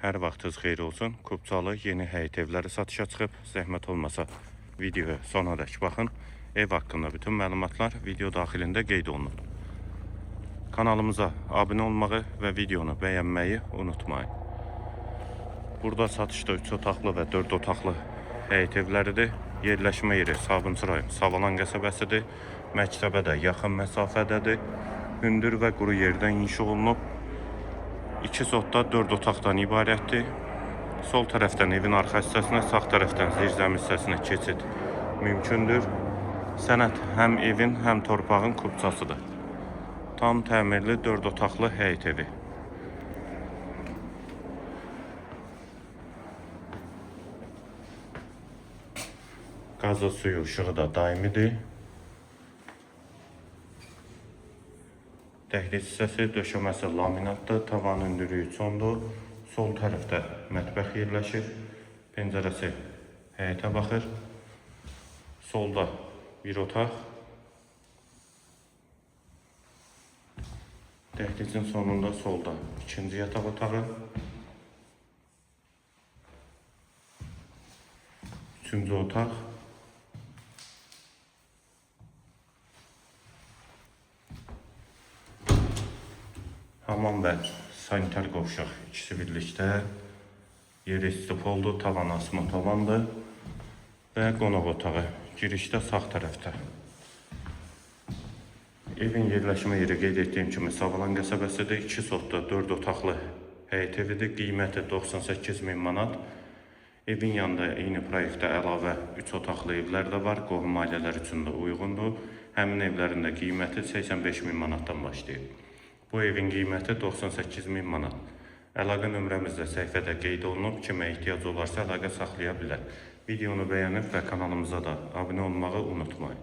Hər vaxtınız xeyir olsun. Kupçalı yeni həyət evləri satışa çıxıb. Zəhmət olmasa videoya sonadək baxın. Ev haqqında bütün məlumatlar video daxilində qeyd olunub. Kanalımıza abunə olmağı və videonu bəyənməyi unutmayın. Burada satışda 3 otaqlı və 4 otaqlı həyət evləridir. Yerləşmə yeri Sabunçu rayon Savalan qəsəbəsidir. Məktəbə də yaxın məsafədədir. Hündür və quru yerdən inşa olunub. 2 sotda 4 otaqdan ibarətdir. Sol tərəfdən evin arxa hissəsinə, sağ tərəfdən zirzəmi hissəsinə keçid mümkündür. Sənəd həm evin, həm torpağın kupçasıdır. Tam təmirli 4 otaqlı həyət evi. Qazı, suyu, işığı da daimidir. Dəhliz hissəsi, döşəməsi laminatdır, tavan hündürlüyü çondur. Sol tərəfdə mətbəx yerləşir. Pəncərəsi həyətə baxır. Solda bir otaq. Dəhlizin sonunda solda ikinci yataq otağı. Üçüncü otaq. Hamam və sanitar qovşaq ikisi birlikdə. Yeri istipoldur, tavan asma tavandır. Və qonaq otağı girişdə sağ tərəfdə. Evin yerləşmə yeri qeyd etdiyim kimi Savalan qəsəbəsidir. 2 sotda 4 otaqlı həyət evidir. Qiyməti 98.000 manat. Evin yanında eyni proyektdə əlavə 3 otaqlı evlər də var. Qohum ailələr üçün də uyğundur. Həmin evlərin də qiyməti 85.000 manatdan başlayır. Bu evin qiyməti 98.000 manat. Əlaqə nömrəmizdə səhifədə qeyd olunub. Kimə ehtiyac olarsa əlaqə saxlaya bilər. Videonu bəyənib və kanalımıza da abunə olmağı unutmayın.